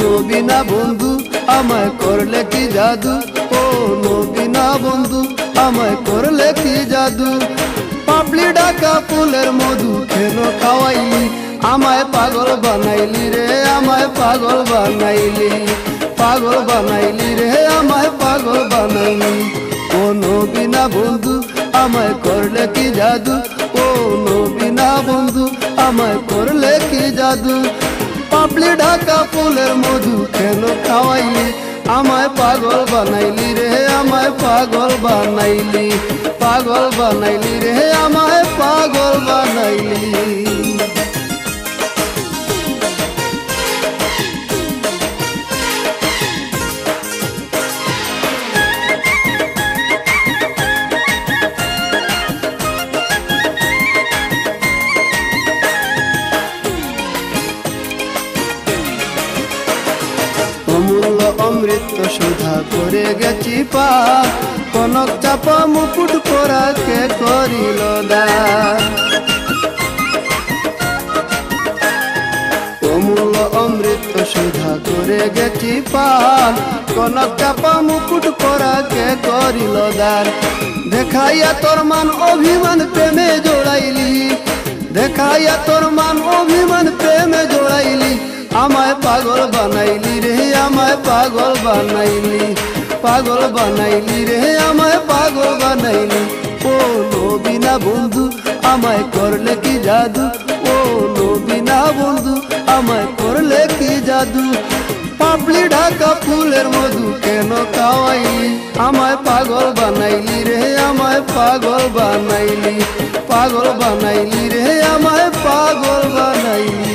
নবীনা বন্ধু আমায় করলে কি জাদু, ও নবীনা বন্ধু আমায় করলে কি জাদু। পাপড়ি ঢাকা ফুলের মধু কেন খাওয়াইলি, আমায় পাগল বানাইলি রে, আমায় পাগল বানাইলি, পাগল বানাইলি রে, আমায় পাগল বানাইলি। ও নবীনা বন্ধু আমায় করলে কি জাদু, ও নবীনা বন্ধু আমায় করলে কি জাদু। পাপড়ি ঢাকা ফুলের মধু কেন খাওয়াইলি, আমায় পাগল বানাইলি রে, আমায় পাগল বানাইলি, পাগল বানাইলি রে, আমায় পাগল বানাইলি। অমূল্য অমৃত সুধা করে গেছি পার, কনক চাপা মুকুট পরা কে করিল দান। অমূল্য অমৃত সুধা করে গেছি পার, কনক চাপা মুকুট পরা কে করিল দান। দেখাইয়া তোর মান অভিমান প্রেমে জোড়াইলি, দেখাইয়া তোর মান অভিমান প্রেমে জোড়াইলি। আমায় পাগল বানাইলি রে, আমায় পাগল বানাইলি, পাগল বানাইলি রে, আমায় পাগল বানাইলি। ও নবীনা বন্ধু আমায় করলে কি জাদু, ও নবীনা বন্ধু আমায় করলে কি জাদু। পাপড়ি ঢাকা ফুলের মধু কেন খাওয়াইলি, আমায় পাগল বানাইলি রে, আমায় পাগল বানাইলি, পাগল বানাইলি রে, আমায় পাগল বানাইলি।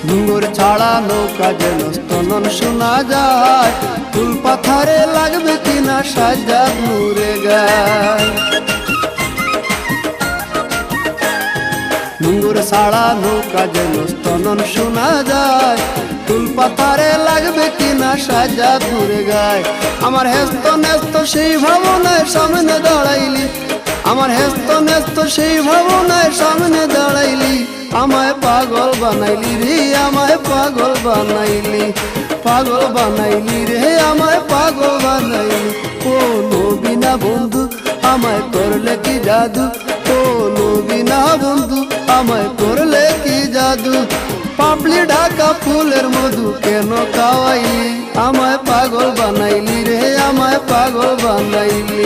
ডুঙ্গর ছাড়া নৌকা যেন স্তনন শোনা যায়, ফুল পাথারে লাগবে কিনা সাজ্জাদ নূরে গায়। ডুঙ্গর ছাড়া নৌকা যেন স্তনন শোনা যায়, ফুল পাথারে লাগবে কিনা সাজ্জাদ নূরে গায়। আমার হেস্ত নেস্ত সেই ভাবনায় সামনে দাঁড়াইলি, আমার হেস্ত নেস্ত সেই ভাবনায় সামনে দাঁড়াইলি। আমায় পাগল বানাইলি রে, আমায় পাগল বানাইলি, পাগল বানাইলি রে, আমায় পাগল বানাইলি। ও নবীনা বন্ধু আমায় করলে কি জাদু, ও নবীনা বন্ধু আমায় করলে কি জাদু। পাপড়ি ঢাকা ফুলের মধু কেন খাওয়াইলি, আমায় পাগল বানাইলি রে, আমায় পাগল বানাইলি,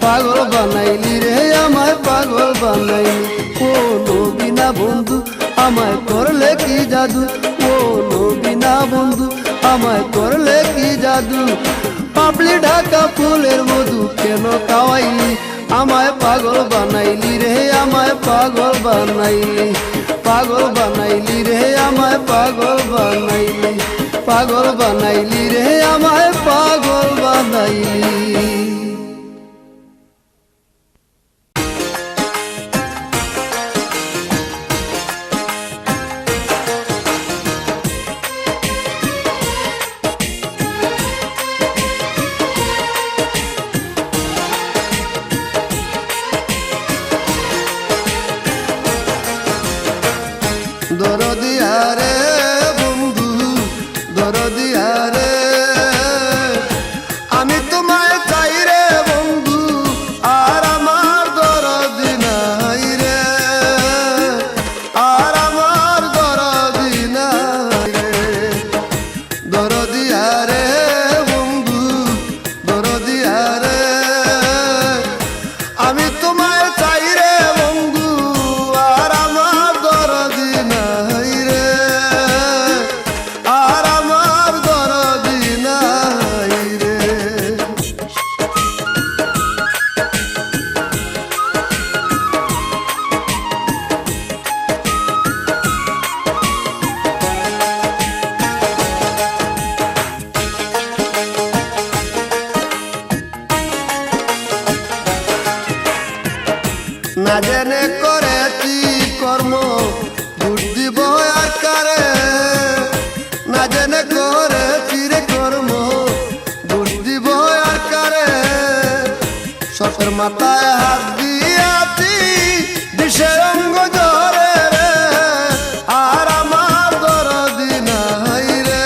পাগল বানাইলি রে, আমায় পাগল বানাইলি। ও নবীনা বন্ধু আমায় করলে কি জাদু, ও নবীনা বন্ধু আমায় করলে কি জাদু। পাপড়ি ঢাকা ফুলের মধু কেন খাওয়াইলি, আমায় পাগল বানাইলি রে, আমায় পাগল বানাইলি, পাগল বানাইলি রে, আমায় পাগল বানাইলি, পাগল বানাইলি রে, আমায় পাগল বানাইলি। দরদিয়া রে বন্ধু, দরদিয়া রে, আমি তোমায় চাই রে বন্ধু, আর আমার দরদি নাই রে, আর আমার দরদি নাই রে। দরদিয়া রে বন্ধু, দরদিয়া রে, আমি তোমায় চাই রে বন্ধু, আর আমার দরদি নাই রে, আর আমার দরদি নাই রে। না জেনে করেছি কর্ম দোষ দিব আর কারে না জেনে করে চিরে কর্ম দোষ দিব আর কারে সতের মাথায় হাত দিয়াছি বিষের অঙ্গ ধরে রে আর আমার দরদি নাই রে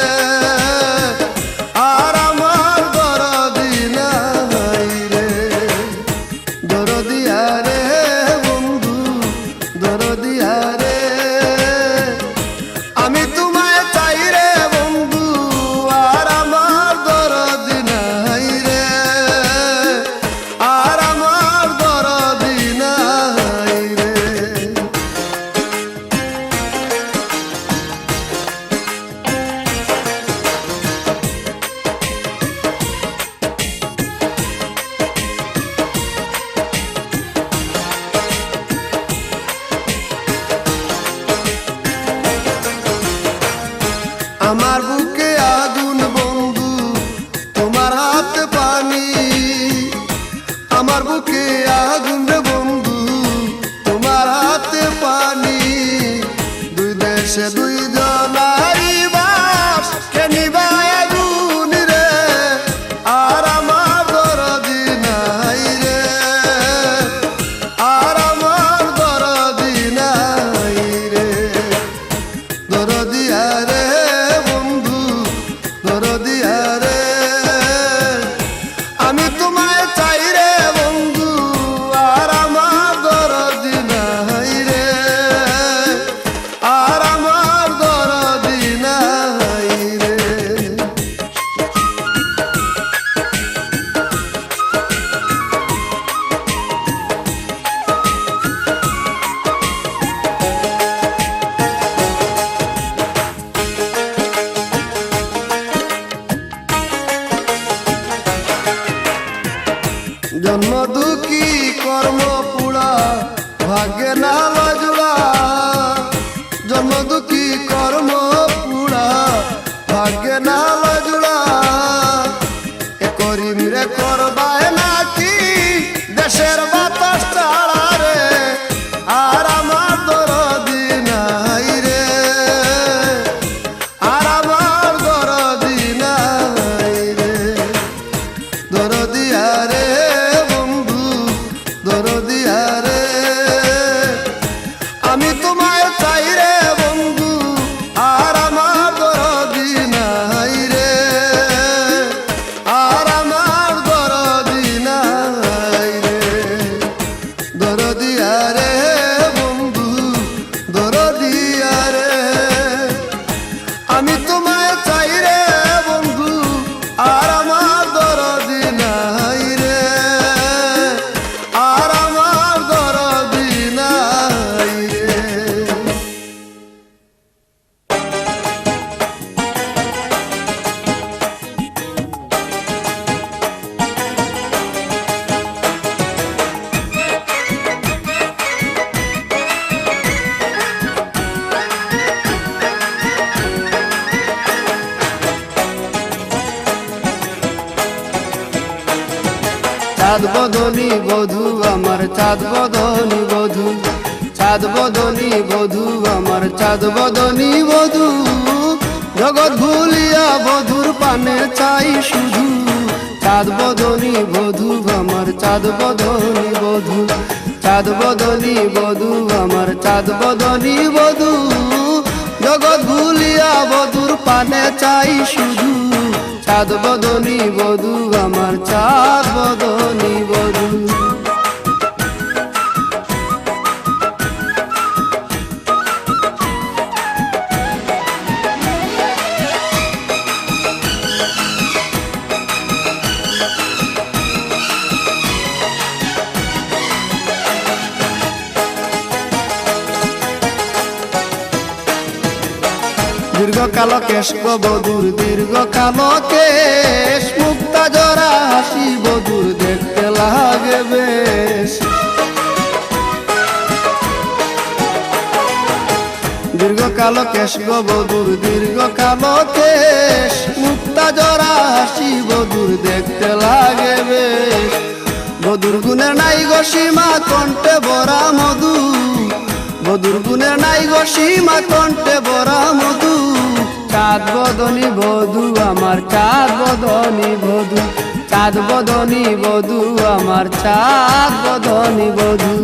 আর আমার দরদি নাই রে দরদিয়া রে বন্ধু দরদিয়া রে আমি তোমায় চাই রে বন্ধু আর আমার দরদি নাই রে আর আমার দরদি নাই রে আমার বুকে আগুন বন্ধু তোমার হাতে পানি আমার বুকে আগুন রে বন্ধু তোমার হাতে পানি দুই দেশে দুই জনারি বাস কে নিভায় আগুন রে আর আমার দরদি নাই রে আর আমার দরদি নাই রে দরদিয়া রে বন্ধু দরদিয়া রে আমি তোমায় চাই রে বন্ধু আর আমার দরদি নাই রে আর আমার দরদি নাই রে জন্ম দুঃখী কর্ম পুড়া ভাগ্যে না লাজুড়া জন্ম দুঃখী কর্ম পুড়া ভাগ্যে না লাজুড়া এ করিম রে করবায় নাকি দেশের বাতাস ছাড়া রে আর আমার দরদি নাই রে আর আমার দরদি নাই রে দরদিয়া রে বন্ধু দরদিয়া রে আমি তোমায় চাই রে বন্ধু আর আমার দরদি নাই রে আর আমার দরদি নাই রে দরদিয়া রে বন্ধু দরদিয়া রে আমি তোমায় চাই রে বন্ধু আর আমার দরদি নাই রে আর আমার দরদি নাই রে চাঁদ বদনী বধূ আমার চাঁদ বদনী বধূ চাঁদ বদনী বধূ আমার চাঁদ বদনী বধূ জগৎ ভুলিয়া বধূর পানে চাই শুধু চাঁদ বদনী বধূ আমার চাঁদ বদনী বধূ চাঁদ বদনী বধূ আমার চাঁদ বদনী বধূ জগৎ ভুলিয়া বধূর পানে চাই শুধু চাঁদ বদনী বধূ আমার চাঁদ বদনী বধূ দীর্ঘকাল কেশ গো বধূর দীর্ঘকাল কেশ মুক্তা জরা হাসি বধূর দেখতে লাগে বেশ দীর্ঘকাল কেশ গো বধূর দীর্ঘকাল কেশ মুক্তা জরা হাসি বধূর দেখতে লাগে বেশ বধূর গুণের নাই গো সীমা কণ্ঠে ভরা মধু বধুর গুণের নাই গো সীমা, কণ্ঠে ভরা মধু। চাঁদ বদনী বধূ আমার, চাঁদ বদনী বধূ, চাঁদ বদনী বধূ আমার, চাঁদ বদনী বধূ।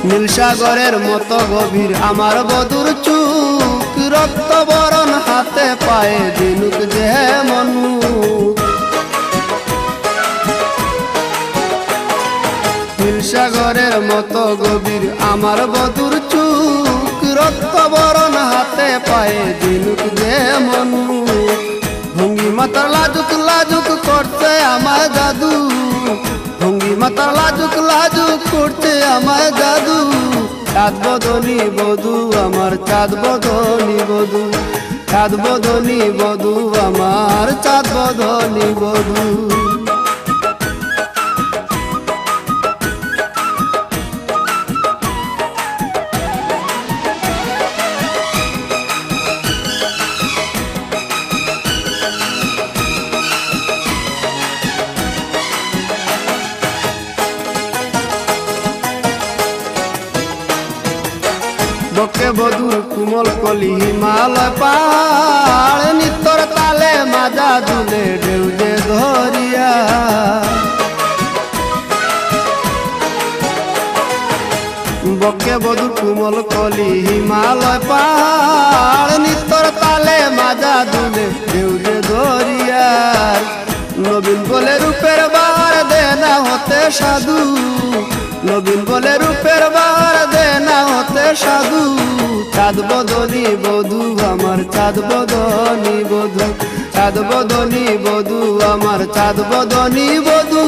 নীল সাগরের মতো গভীর আমার বধুর চুক, রক্ত বরণ হাতে পায়ে দিনুক যেমন মুখ। নীল সাগরের মতো গভীর আমার বধুর চুক, রক্ত বরণ হাতে পায়ে দিনুক যেমন মুখ। ভঙ্গি মাতার লাজুক লাজুক করছে আমার জাদু, ভঙ্গি মাতার লাজুক লাজুক করছে আমার জাদু। চাঁদ বদনী বধূ আমার, চাঁদ বদনী বধূ, চাঁদ বদনী বধূ আমার, চাঁদ বদনী বধূ। বকে বধুর কুমল কলি হিমালয় পাহাড়, নিত্যর তালে মাজা দুলে ঢেউ যে ধরিয়া। বকে বধুর কুমল কলি হিমালয় পাহাড়, নিত্যর তালে মাজা দুলে ঢেউ যে ধরিয়া। নবীন বলে রূপের বার দে না হতে সাধু, নবীন বলে রূপের বার দে না হতে সাধু। চাঁদ বদনী বধূ আমার, চাঁদ বদনী বধূ, চাঁদ বদনী বধূ আমার, চাঁদ বদনী বধূ।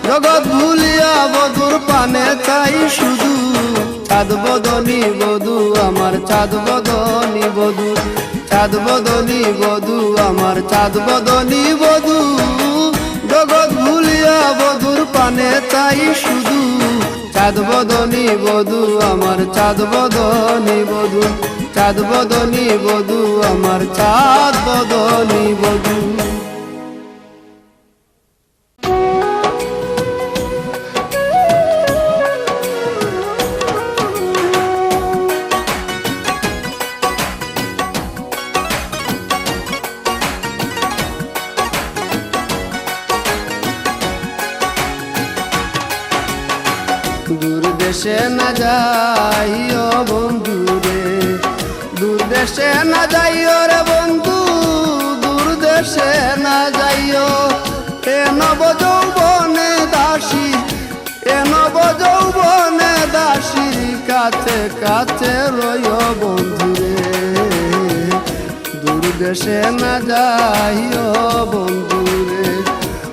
জগৎ ভুলিয়া বধুর পানে চাই শুধু। চাঁদ বদনী বধূ আমার, চাঁদ বদনী বধূ, চাঁদ বদনী বধূ আমার, চাঁদ বদনী বধূ। জগৎ ভুলিয়া বধুর পানে চাই শুধু। চাঁদ বদনী বধূ আমার, চাঁদ বদনী বধূ, চাঁদ বদনী বধূ আমার, চাঁদ বদনী বধূ। দূর দেশে না যাইও বন্ধু রে, দূর দেশে না যাইও রে বন্ধু, দূর দেশে না যাইও। এ নব যৌবনে দাসী, এ নব যৌবনে দাসীর কাছে কাছে রইও বন্ধু রে। দূর দেশে না যাইও বন্ধু রে,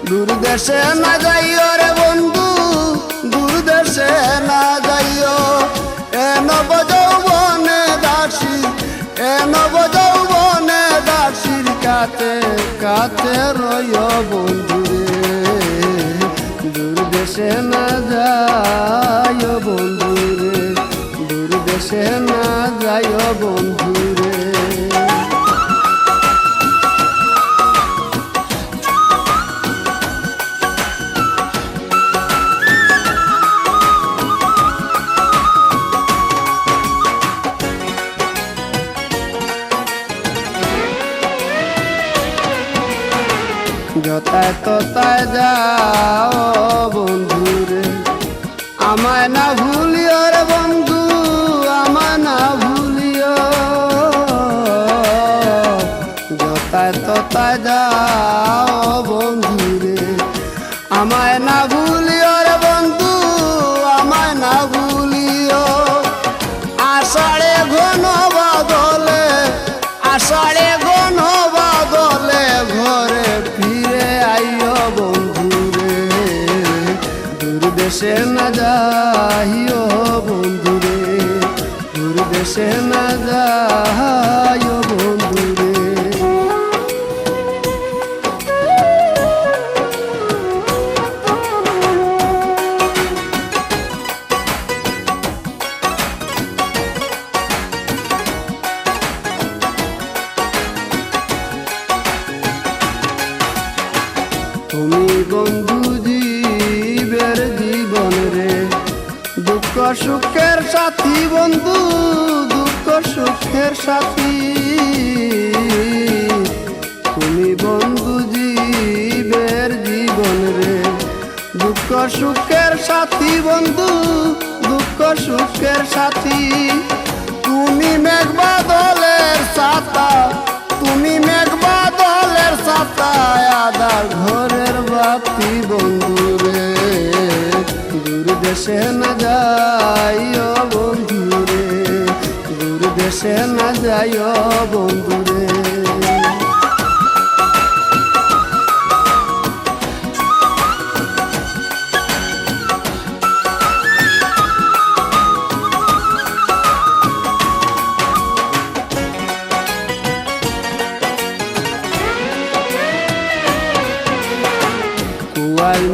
দূর দেশে না যাইও রে বন্ধু, দূর দেশে না যাইও। এ নব যৌবনে দাসী, এ নব যৌবনে দাসীর কাছে কাছে রইও বন্ধু রে। দূর দেশে না যাইও বন্ধু রে, দূর দেশে না যাইও বন্ধু রে। যতায় ততায় যাও বন্ধু রে, আমায় না ভুলিও রে বন্ধু, আমায় না ভুলিও। যতায় ততায় যাও বন্ধু রে, আমায় না ভুলিও রে বন্ধু, আমায় না ভুলিও। আষাঢ়ে ঘন বাদলে, আষাঢ়ে ঘন বাদলে ঘরে ফিরে আইও বন্ধু রে। দূর দেশে না যাইও বন্ধু রে, দূর দেশে না যাইও বন্ধু রে। বন্ধু জীবের জীবন রে, দুঃখ সুখের সাথী বন্ধু, দুঃখ সুখের সাথী। তুমি বন্ধু জীবের জীবন রে, দুঃখ সুখের সাথী বন্ধু, দুঃখ সুখের সাথী। তুমি মেঘ বাদলের ছাতা, তুমি মেঘ বাদলের ছাতা, আদার ঘরের বাতি বন্ধু রে, দূর দেশে না যাইও বন্ধু রে, দূর দেশে না যাইও বন্ধু রে।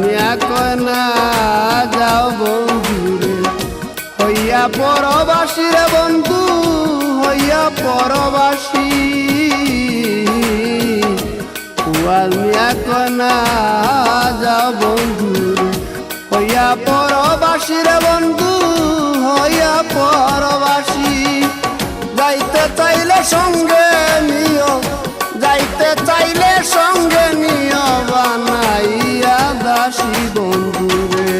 মিয়া কয় না যাও বন্ধু রে, হইয়া পরবাসী রে বন্ধু, হইয়া পরবাসী। কুয়াল মিয়া কয় না যাও বন্ধু রে, হইয়া পরবাসী রে বন্ধু, হইয়া পরবাসী। যাইতে চাইলে সঙ্গে নিও, যাইতে চাইলে সঙ্গে নিও, বানাইয়া দাসী বন্ধু রে,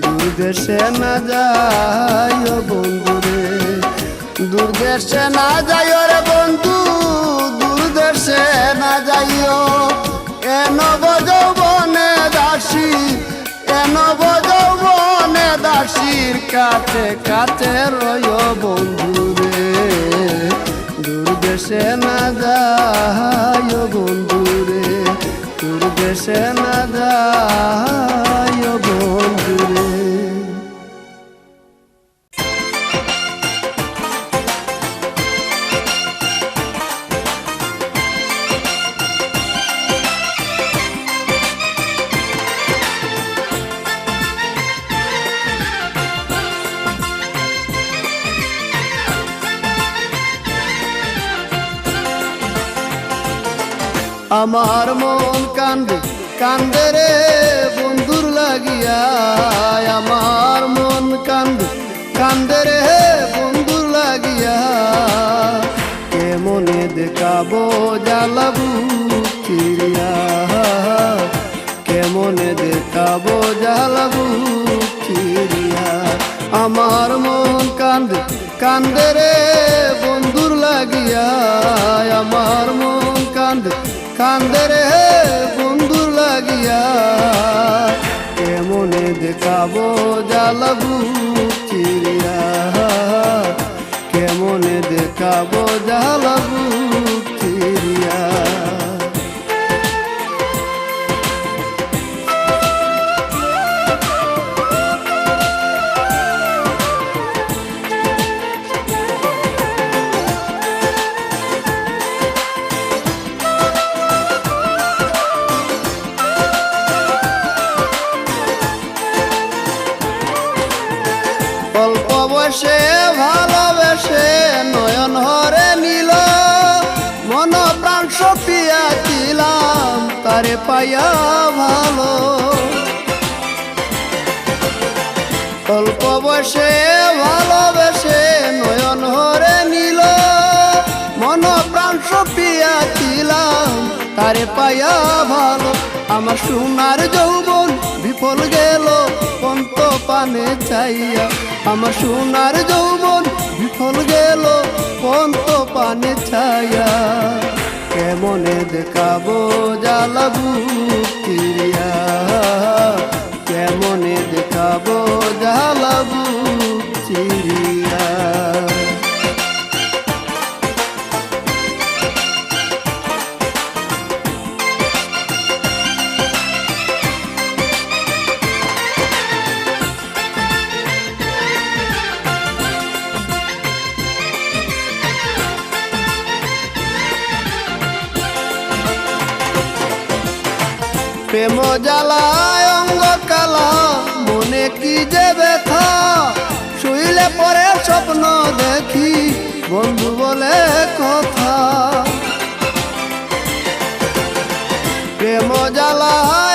দূর দেশে না যাইও বন্ধু রে, দূর দেশে না যাইও রে বন্ধু, দূর দেশে না যাইও। এন যৌবনে দাসী, এন যৌবনে দাসীর কাছে কাছে রইও বন্ধু রে, দূর দেশে না যাইও বন্ধু রে, দূর দেশে না যাইও বন্ধু রে। আমার মন কান্দে কান্দে রে বন্ধুর লাগিয়া, আমার মন কান্দে কান্দে রে বন্ধুর লাগিয়া। কেমনে দেখাবো জ্বালাবু চিড়িয়া, কেমনে দেখাবো জ্বালাবু চিড়িয়া। আমার মন কান্দে কান্দে রে বন্ধুর লাগিয়া, আমার মন কান্দে কান্দে রে বন্ধুর লাগিয়া। কেমনে দেখাবো জ্বালাবু চিড়িয়া, কেমনে দেখাবো জ্বালাবু চিড়িয়া। অল্প বয়সে ভালোবেসে নয়ন হরে নিল, মন প্রাণ সপিয়া ছিলাম তারে পাইয়া ভালো। অল্প বয়সে ভালোবেসে নয়ন হরে নিল, মন প্রাণ সপিয়া ছিলাম তারে পাইয়া ভালো। আমার সোনার যৌবন বিফল গেল পন্ত পানে চাইয়া, আমার সোনার যৌবন বিফল গেল পন্ত পানে ছায়া। কেমনে দেখাবো জ্বালাবু চিড়িয়া, কেমনে দেখাবো জ্বালাবু চিড়িয়া। প্রেম জ্বালায় অঙ্গ কালা, মনে কি যে ব্যথা। শুইলে পরে স্বপ্ন দেখি বন্ধু বলে কথা। প্রেম জ্বালায়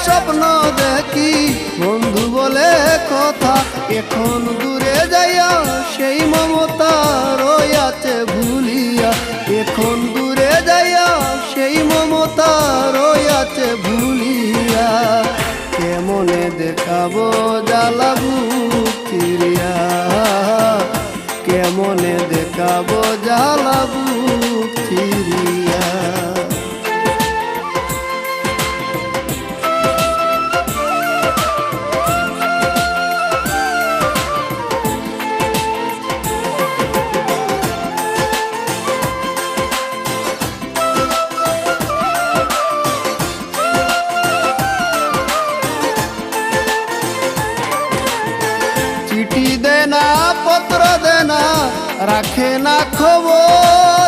স্বপ্ন দেখি বন্ধু বলে কথা, এখন দূরে যাইয়া সেই মমতা রয়াছে ভুলিয়া, এখন দূরে যাইয়া সেই মমতা রয়াছে ভুলিয়া, কেমনে দেখাবো জ্বালাবু ফিরিয়া, কেমনে দেখাবো জ্বালাবু ফিরিয়া। চিঠি দেনা পত্র দেনা রাখে না খবর,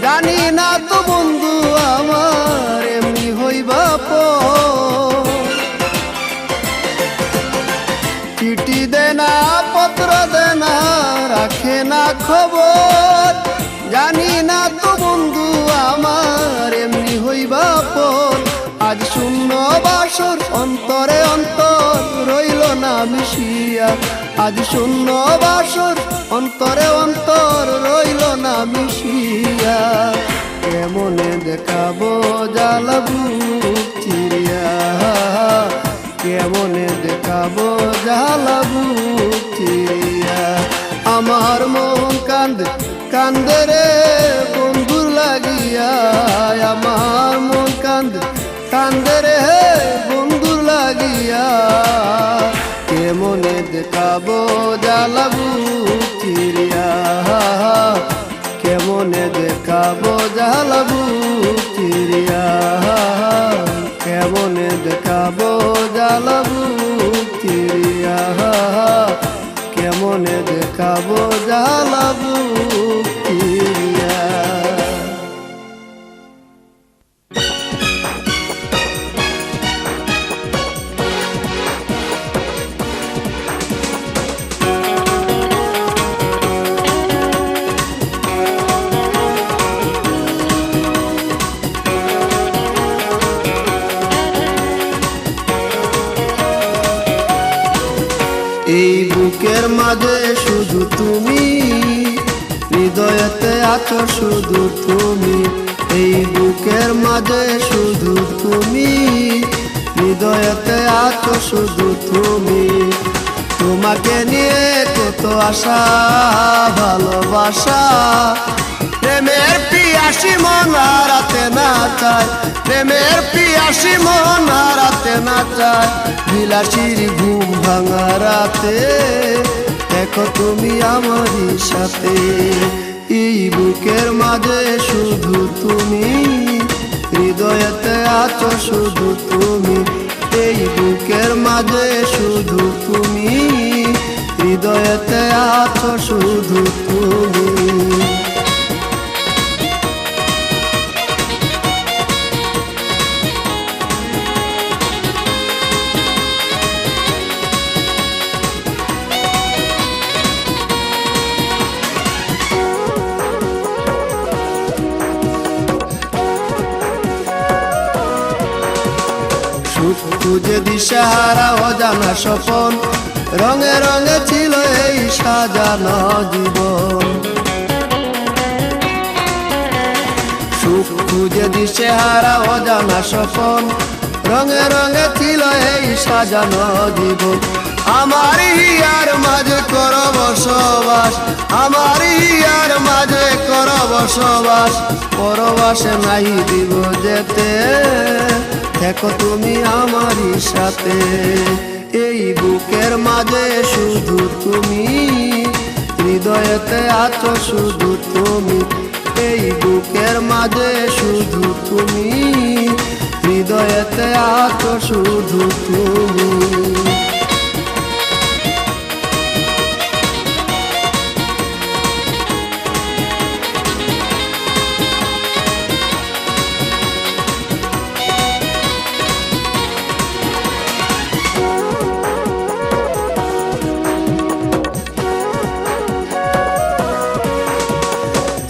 জানি না তো বন্ধু আমার এমনি হইবা পর। চিঠি দেনা পত্র দেনা রাখে না খবর, জানি না তো বন্ধু আমার এমনি হইবা পর। আজ শূন্য বাসর অন্তরে অন্তর রইল না মিশিয়া, আজ শূন্য বাসর অন্তরে অন্তর রইল না মিশিয়া, কেমনে দেখাবো জ্বালাবু চিরিয়া, কেমনে দেখাবো জ্বালাবু চিরিয়া। আমার মন কান্দে কান্দে রে বন্ধুর লাগিয়া, আমার মন কান্দে কান্দে রে বন্ধুর লাগিয়া, কেমনে দেখাবো জ্বালাবু চিরিয়া, কেমনে দেখাবো জ্বালাবু চিরিয়া, কেমনে দেখাবো জ্বালাবু চিরিয়া, কেমনে দেখাবো জ্বালাবু চিরিয়া। এই বুকের মাঝে শুধু তুমি, হৃদয়েতে আছো শুধু তুমি, এই বুকের মাঝে শুধু তুমি, হৃদয়েতে আছো শুধু তুমি। তোমাকে নিয়ে কত আশা ভালোবাসা, প্রেমের পিয়াসী মন হারাতে না চায়, প্রেমের পিয়াসী মন হারাতে না চায়। বিলাসীর ঘুম ভাঙা রাতে দেখো তুমি আমারই সাথে, এই বুকের মাঝে শুধু তুমি, হৃদয়েতে আছো শুধু তুমি, এই বুকের মাঝে শুধু তুমি, হৃদয়েতে আছো শুধু তুমি। খুঁজে দিশাহারা অজানা স্বপন, রঙে রঙে ছিল এই সাজানো জীবন। সুখ খুঁজে দিশাহারা অজানা স্বপন, রঙে রঙে ছিল এই সাজানো জীবন। আমার হিয়ার মাঝে কর বসবাস, আমার হিয়ার মাঝে কর বসবাস, পরবাসে নাই দিব যেতে, দেখো তুমি আমারই সাথে, এই বুকের মাঝে শুধু তুমি, হৃদয়েতে আছো শুধু তুমি, এই বুকের মাঝে শুধু তুমি, হৃদয়েতে আছো শুধু তুমি।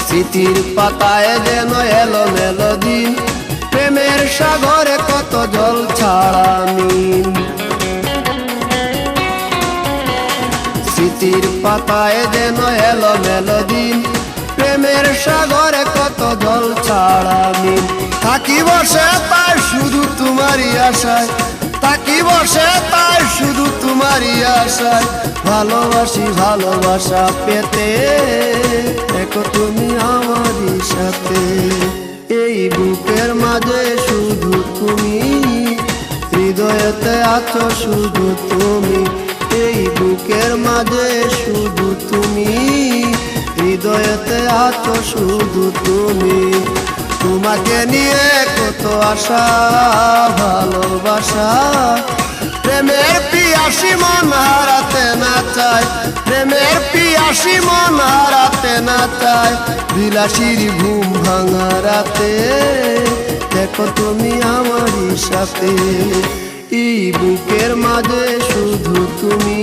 স্মৃতির পাতায় যেন এলো মেলো দিন, প্রেমে প্রেমের সাগরে কত জল ছাড়া মিন, স্মৃতির পাতায় যেন এলোমেলো দিন। প্রেমের সাগরে কত জল ছাড়া মিন, থাকি বসে তাই শুধু তোমারই আশায়, থাকি বসে তাই শুধু তোমারই আশায়। ভালোবাসি ভালোবাসা পেতে দেখো তুমি আমারই সাথে। এই বুকের মাঝে শুধু তুমি, হৃদয়েতে আছো শুধু তুমি। এই বুকের মাঝে শুধু তুমি, হৃদয়েতে আছো শুধু তুমি। তোমাকে নিয়ে কত আশা ভালোবাসা, প্রেমের পিয়াসী মন হারাতে না চায়, প্রেমের পিয়াসী মন হারাতে না চায়। বিলাসীর ঘুম ভাঙা রাতে দেখো তুমি আমারই সাথে। এই বুকের মাঝে শুধু তুমি,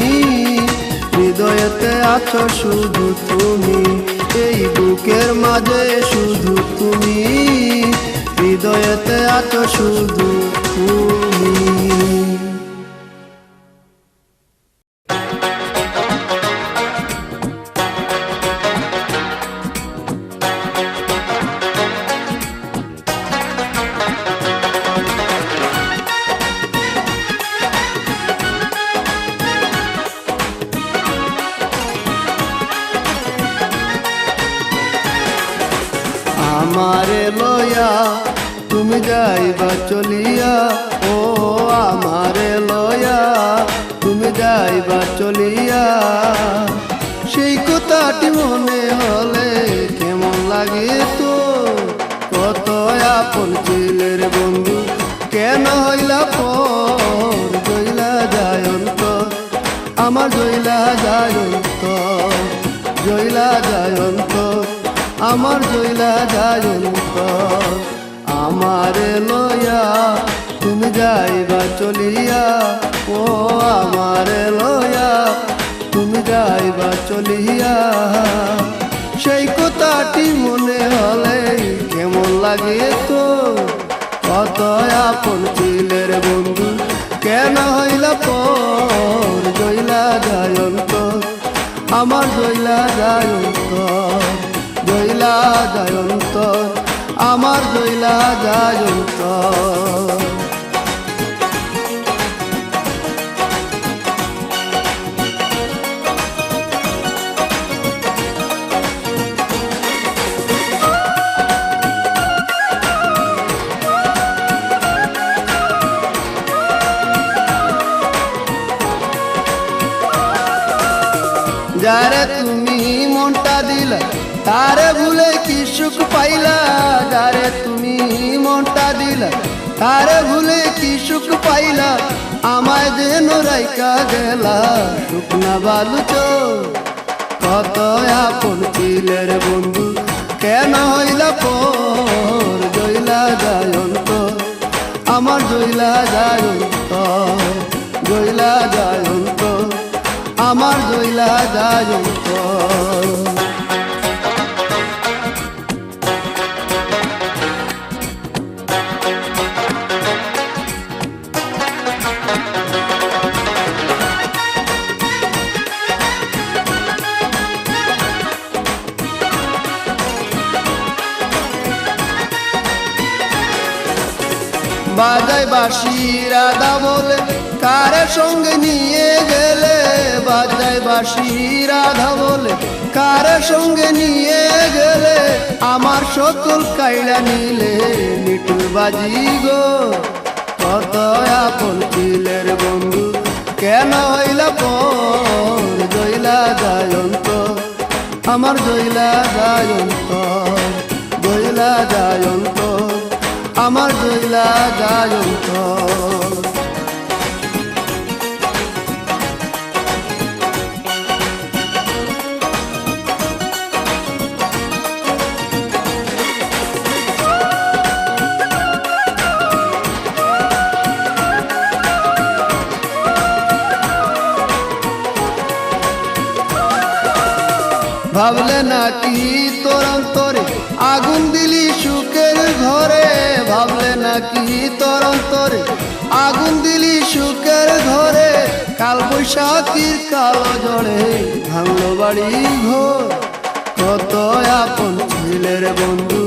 হৃদয়েতে আছো শুধু তুমি। এই বুকের মাঝে শুধু তুমি, হৃদয়েতে আছো শুধু তুমি। আমারে লয়া তুমি যাইবা চলিয়া, ও আমারে লয়া তুমি যাইবা চলিয়া। সেই কথাটি মনে হলে কেমন লাগে তো, কত আপন ছিলের বন্ধু কেন হইলা পর। জইলা যায় অন্তর আমার, জইলা যায় অন্তর, জইলা যায় অন্তর আমার, জইলা যায় অন্তর। আমারে লয়া তুমি যাইবা চলিয়া, ও আমারে লয়া তুমি যাইবা চলিয়া। সেই কথাটি মনে হলে কেমন লাগে তো, কত আপন ছিলের বন্ধু কেন হইলা পর। জইলা যায় অন্তর আমার, জইলা যায় অন্তর, জইলা যায় অন্তর আমার, জইলা যায় অন্তর। যারে তুমি মনটা দিলা তারে ভুলে কি সুখ পাইলা, যারে তুমি মনটা দিলা তারে ভুলে কি সুখ পাইলা। আমায় যেন রাইকা গেলা শুকনা বালু চোখ, কত আপন ছিলের বন্ধু কেন হইলা পর। জইলা যায় অন্তর আমার, জইলা যায় অন্তর, জইলা যায় অন্তর আমার, জইলা যায় অন্তর। বাজায় বাঁশি রাধা বলে কারে সঙ্গে নিয়ে গেলে, বাজায় বাঁশি রাধা বলে কারে সঙ্গে নিয়ে গেলে। আমার সকল কাইলা নিলে নিটুর বাজি গো, কত আপন ছিলের বন্ধু কেন হইলা পর। জইলা যায় অন্তর আমার, জইলা যায় অন্তর, জইলা যায় অন্তর আমার, জইলা যায় অন্তর। ভাবলে নাকি তোর অন্তরে আগুন দিলি সুখের ঘরে, ভাবলে নাকি তোর অন্তরে আগুন দিলি সুখের ঘরে, কাল বৈশাখীর কালো জড়ে ভাঙলো বাড়ি ঘর। কত আপন ছিলের বন্ধু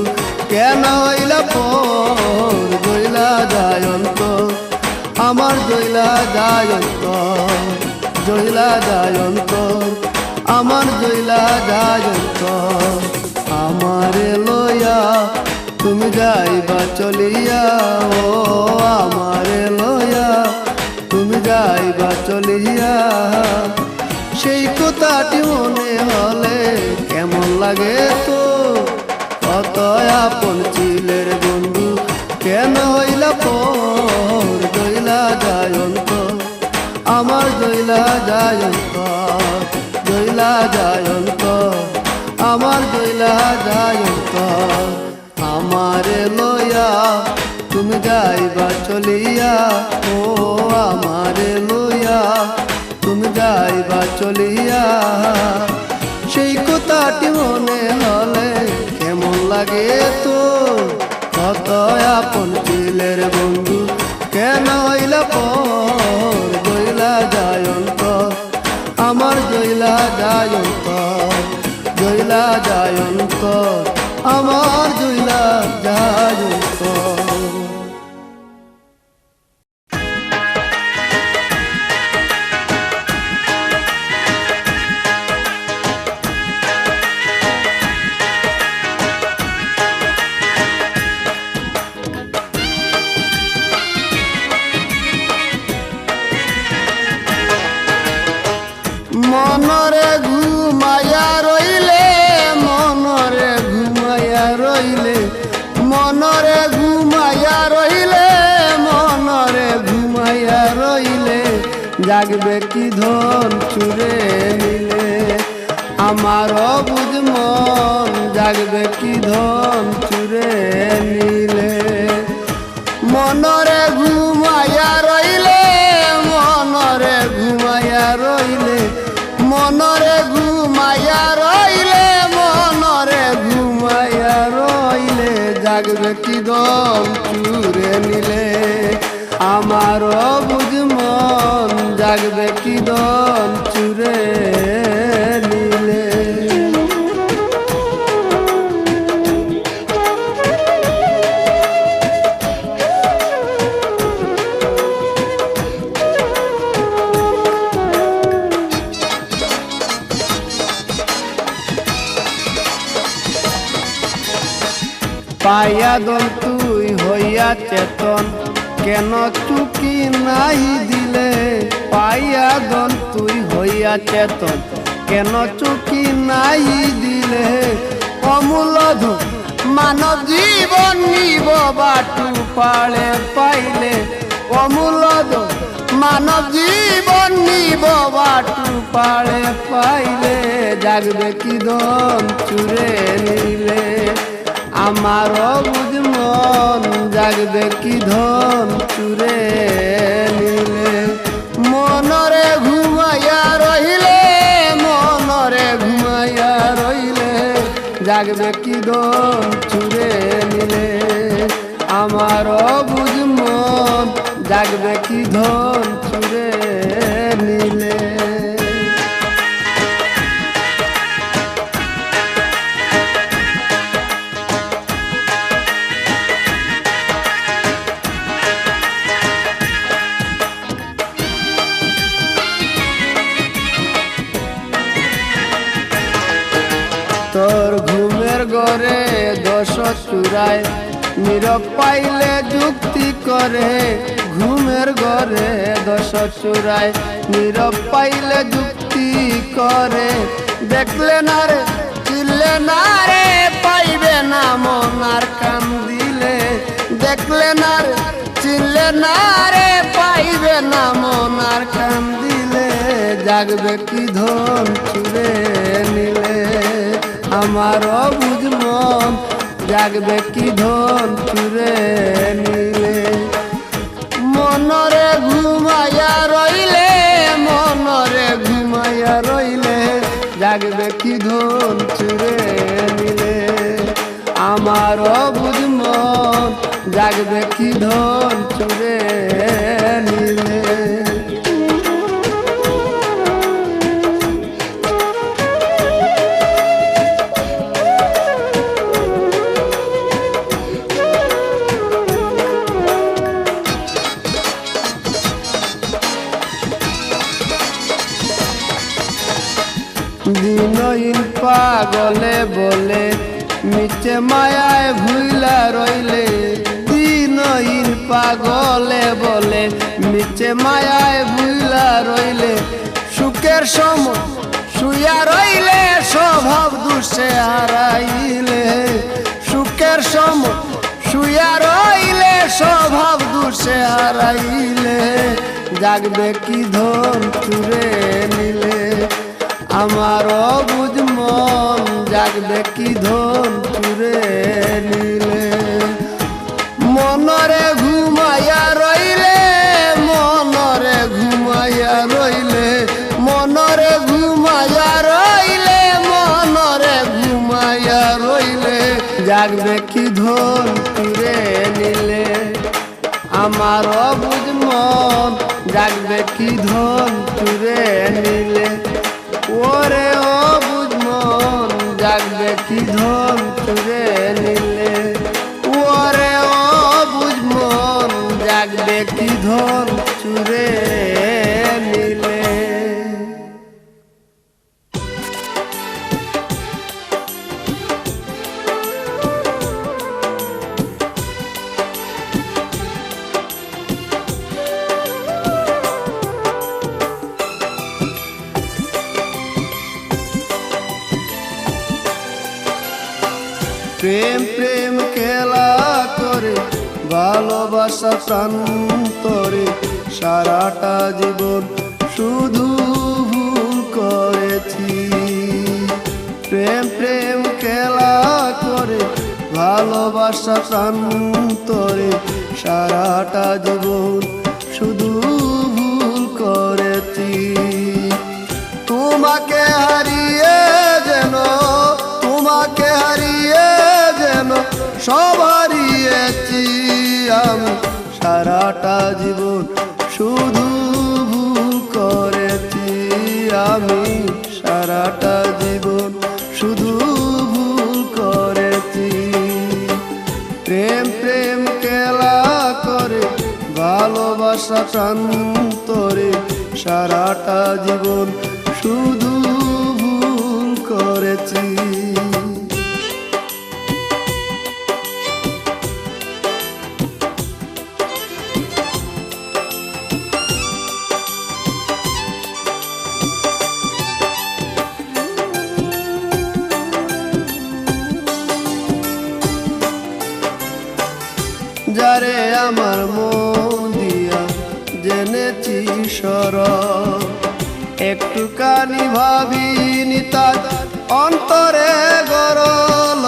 কেন হইলা পর, জইলা যায় অন্তর আমার, জইলা যায় অন্তর, জইলা যায় অন্তর আমার, জইলা যায় অন্তর। আমারে লইয়া তুমি যাইবা চলিয়া, ও আমারে লইয়া তুমি যাইবা চলিয়া, সেই কথাটি মনে হলে কেমন লাগে তো। কত আপন ছিলের বন্ধু কেন হইলা পর, জইলা যায় অন্তর আমার, জইলা যায় অন্তর, জইলা যায় অন্তর আমার, জইলা যায় অন্তর। আমারে লইয়া তুমি যাইবা চলিয়া, ও আমারে লইয়া তুমি যাইবা চলিয়া, সেই কথাটি মনে হলে কেমন লাগে তো। কত আপন ছিলের বন্ধু কেন হইলা পর, জইলা যায় অন্তর আমার, জইলা যায় অন্তর, জইলা যায় অন্তর আমার, জইলা যায় অন্তর। মনরে ঘুমায়া রইলে, মনরে ঘুমায়া রইলে, মনরে ঘুমায়া রইলে, মনরে ঘুমায়া রইলে, জাগবে কি ধন চুরে নিলে, আমার বুঝ মন জাগবে কি ধন চুরে নিলে। মনরে ঘুমায়া রইলে, মনরে ঘুমায়া রইলে, মনরে ঘুমায়া রইলে, মনরে ঘুমায়া রইলে, জাগবে কি দম চুরে নিলে, আমার বুঝ মন জাগবে কি দম চুরে নিলে। পাইয়া দল তুই হইয়া চেতন কেন চুকি নাই দিলে, পাইয়া দল তুই হইয়া চেতন কেন চুকি নাই দিলে, অমূল্য ধন মানব জীবন নিব বাটু পালে পাইলে, অমূল্য ধন মানব জীবন নিব বাটু পালে পাইলে, জাগবে কি ধন চুরে নিলে, আমার বুঝ মন জাগবে কি ধন চুরে নিলে। মনরে ঘুমাইয়া রইলে, মনরে ঘুমাইয়া রইলে, জাগবে কি ধন চুরে নিলে, আমার বুঝ মন জাগবে কি ধন চুরে নিলে। তোর ঘুমের ঘরে দোষ চুরায়, নীরব পাইলে যুক্তি করে, ঘুমের ঘরে দোষ চুরায়, নীরব পাইলে যুক্তি করে, দেখলে না রে চিনলে না রে, পাইবে না মন আর কান দিলে, দেখলে না রে চিনলে না রে, পাইবে না মন আর কান দিলে, জাগবে কি ধন চুরে নিলে, আমার বুঝ মন জাগবে কি ধন চুরে নিলে। মনরে ঘুমাইয়া রইলে, মনরে ঘুমাইয়া রইলে, জাগবে কি ধন চুরে নিলে আমার অবুঝ মন জাগবে কি ধন চুরে নিলে দিনহীন পাগলে বলে মিছে মায়ায় ভুইলা রইলে দিনহীন পাগলে বলে মিছে মায়ায় ভুইলা রইলে সুখের সময় শুইয়া রইলে স্বভাব দুষে হারাইলে সুখের সময় শুইয়া রইলে স্বভাব দুষে হারাইলে জাগবে কি ধন চুরে নিলে আমার অবুঝ মন জাগবে কি ধন চুরে নিলে মনরে ঘুমাইয়া রইলে মনরে ঘুমাইয়া রইলে মনরে ঘুমাইয়া রইলে মনরে ঘুমাইয়া রইলে জাগবে কি ধন চুরে নিলে আমার অবুঝ মন জাগবে কি ধন চুরে নিলে ওরে অবুঝ মন জাগবে কি ধন চুরে নিলে ওরে অবুঝ মন জাগবে কি ধন চুরে নিলে প্রেম প্রেম খেলা করে ভালোবাসা প্রান্তরে সারাটা জীবন শুধু ভুল করেছি প্রেম প্রেম খেলা করে ভালোবাসা প্রান্তরে সারাটা জীবন শুধু ভুল করেছি তোমাকে হারিয়ে যেন তোমাকে হারিয়ে যেন সব হারিয়েছি আমি সারাটা জীবন শুধু ভুল করেছি আমি সারাটা জীবন শুধু ভুল করেছি প্রেম প্রেম খেলা করে ভালোবাসা প্রান্তরে সারাটা জীবন শুধু ভুল করেছি যারে আমার মন দিয়া জেনেছি সরল একটুখানি ভাবিনি তার অন্তরে গরল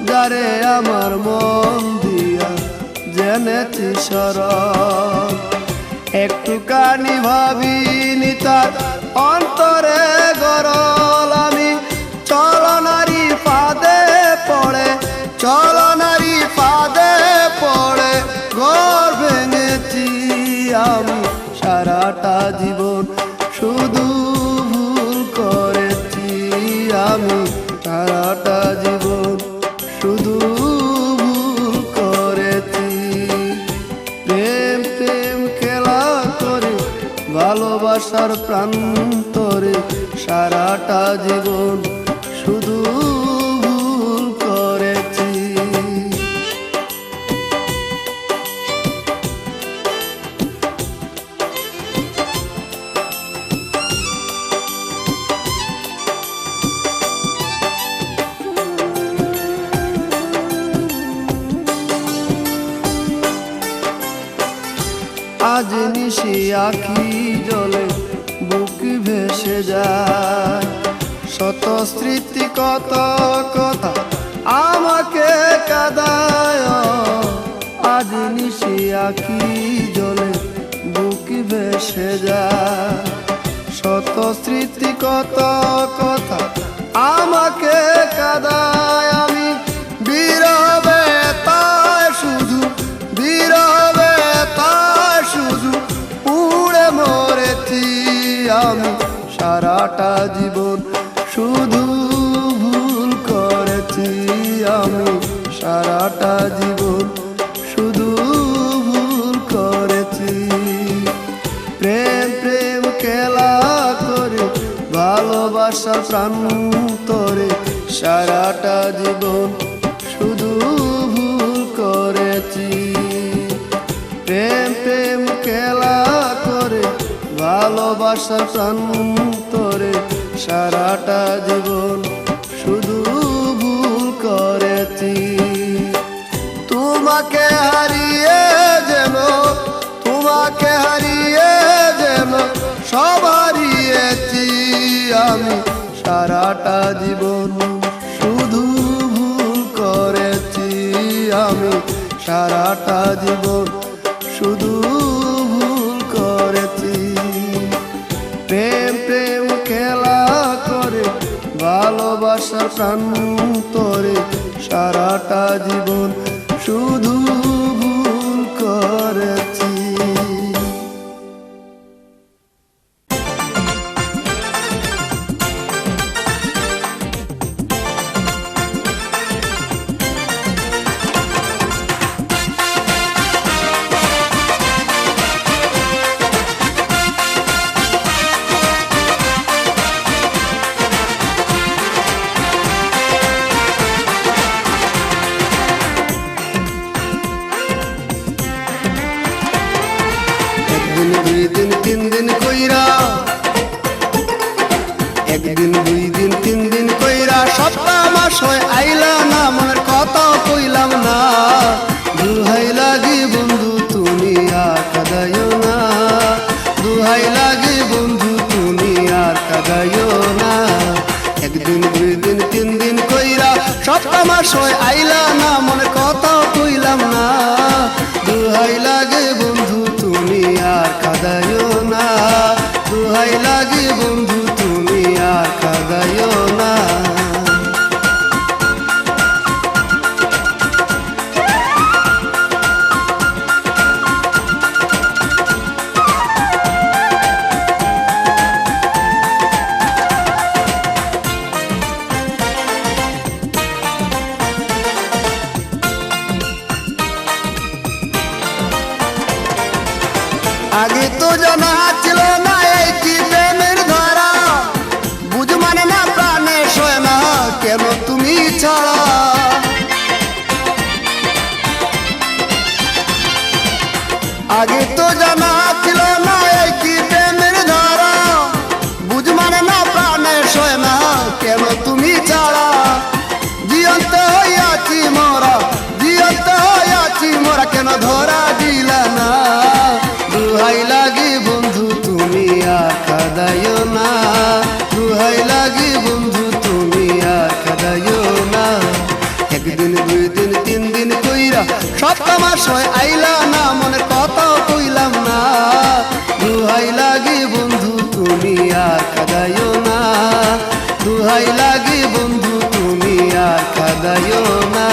যারে আমার মন দিয়া জেনেছি সরল একটুখানি ভাবিনি তার অন্তরে গরল আমি চলনারি ফাঁদে পড়ে চলনারি ফাঁদে পড়ে ঘর ভেঙেছি আমি সারাটা জীবন শুধু ভুল করেছি আমি সারাটা জীবন শুধু ভুল করেছি প্রেম প্রেম খেলা করে ভালোবাসার প্রান্তরে সারাটা জীবন শুধু ভুল করেছি আজ নিশি আখি জলে বুক ভেসে যায় শত স্মৃতি কত কথা আমাকে কাঁদায় আজ নিশি আখি জলে বুক ভেসে যায় শত স্মৃতি কত কথা আমাকে কাদায়, আমি বিরবে তাই শুধু, বিরবে তাই শুধু পুড়ে মরেছি আমি সারাটা জীবন, শুধু ভুল করেছি আমি সারাটা জীবন, শুধু ভুল করেছি। প্রেম প্রেম খেলা করে ভালোবাসার প্রান্তরে সারাটা জীবন শুধু ভুল করেছি। প্রেম প্রেম খেলা করে ভালোবাসার প্রান্তরে সারাটা জীবন শুধু ভুল করেছি। তোমাকে হারিয়ে যেন, তোমাকে হারিয়ে যেন সব হারিয়েছি আমি সারাটা জীবন, শুধু ভুল করেছি আমি সারাটা জীবন, শুধু ভুল করেছি। প্রেম প্রেম খেলা করে ভালোবাসার প্রান্তরে সারাটা জীবন শুধু ভুল করেছি। একদিন দুই দিন তিন দিন কইরা, একদিন দুই দিন তিন দিন কইরা সপ্তাহ মাস হয় আইলা না, মনের কথা কইলাম না। দুহাই লাগি বন্ধু তুমি আর কাঁদাইও না, দুহাই লাগি বন্ধু তুমি আর কাঁদাইও না। একদিন দুই দিন তিন দিন কইরা সপ্তাহ মাস হয় আইলা না, মনের কথা কইলাম না। দুহাই লাগে বন্ধু তুমি আর কাঁদাইও না, দুহাই লাগে বন্ধু তুমি আর কাঁদাইও না। আগে তো জানা ছিল না এই কি প্রেমের ধারা, বুঝ মানে না প্রাণে সয় না কেন তুমি ছাড়া। আগে তো জানা ছিল না এই কি প্রেমের ধারা, বুঝ মানে না প্রাণে সয় না কেন তুমি ছাড়া। জিয়ন্ত হইয়াছি মোরা, জিয়ন্ত হইয়াছি মোরা কেন ধরা দিলা না। দুহাই লাগি বন্ধু তুমি আর কাঁদাইও না, দুহাই লাগি বন্ধু তুমি আর কাঁদাইও না। একদিন দুই দিন তিন দিন কইরা সপ্তাহ মাস হয় আইলা না, মনের কথা কইলাম না। দুহাই লাগি বন্ধু তুমি আর কাঁদাইও না, দুহাই লাগি বন্ধু তুমি আর কাঁদাইও না।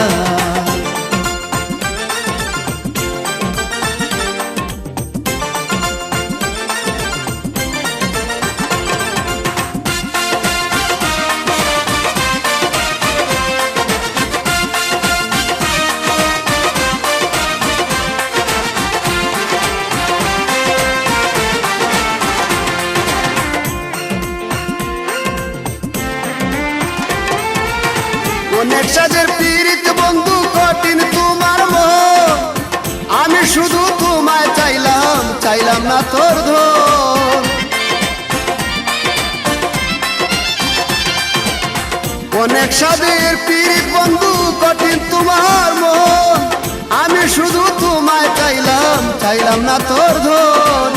অনেক সাজের পীড়িত বন্ধু কঠিন তোমার মন, আমি শুধু তোমায় চাইলাম, চাইলাম না তোর ধন। অনেক সাজের পীড়িত বন্ধু কঠিন তোমার মন, আমি শুধু তোমায় চাইলাম, চাইলাম না তোর ধন।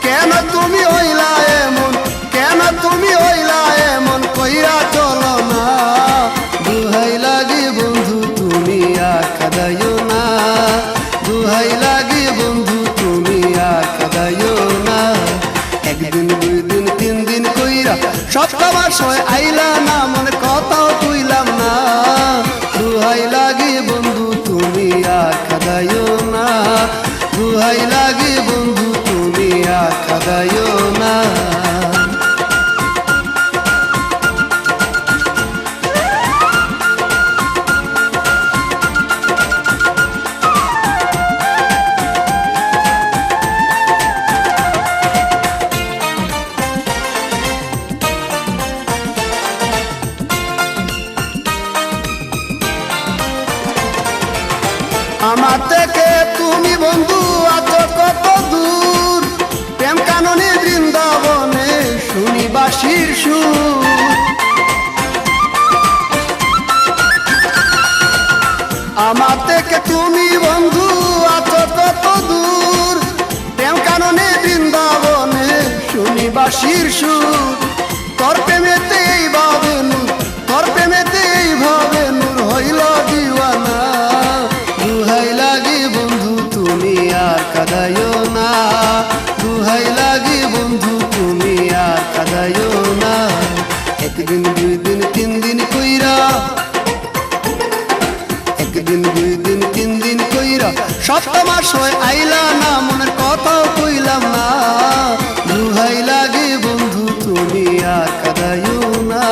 কেন তুমি হইলা এমন, কেন তুমি হইলা এমন কইরা চলো না। দুহাই লাগি বন্ধু তুমি আর কাঁদাইও না, দুহাই লাগি বন্ধু তুমি আর কাঁদাইও না। একদিন দুই দিন তিন দিন সয় আইলা না মনে কথাও কইলাম না দুহাই লাগে বন্ধু তুমি আর কাঁদাইও না দুহাই লাগে বন্ধু তুমি আর কাঁদাইও না আমার থেকে তুমি বন্ধু আছো কত দূর প্রেম কাননে বৃন্দাবনে শুনি বাঁশির সুর আমার থেকে তুমি বন্ধু আছো কত দূর প্রেম কাননে বৃন্দাবনে শুনি বাঁশির সুর তোর প্রেমেতে এইভাবে নূর তোর প্রেমেতে এইভাবে নূর হইল দিওয়ানা দুহাই লাগে বন্ধু তুমি আর কাঁদাইও না দুহাই লাগে বন্ধু তুমি আর কাঁদাইও না একদিন দুই দিন তিন দিন কইরা একদিন দুই দিন তিন দিন কইরা সপ্তম মাসে আইলা না মনের কথাও কইলাম না দুহাই লাগে বন্ধু তুমি আর কাঁদাইও না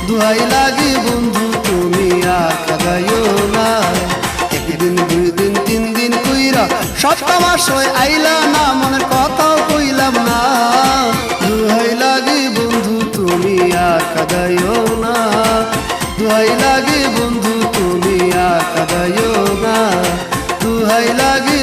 দুহাই লাগে বন্ধু তুমি আর কাঁদাইও না একদিন দুই দিন তিন দিন কইরা সপ্তম মাসে আইলা না মনের কথাও কইলাম না দুহাই লাগে বন্ধু তুমি আর কাঁদাইও না দুহাই লাগে বন্ধু তুমি আর কাঁদাইও না দুহাই লাগে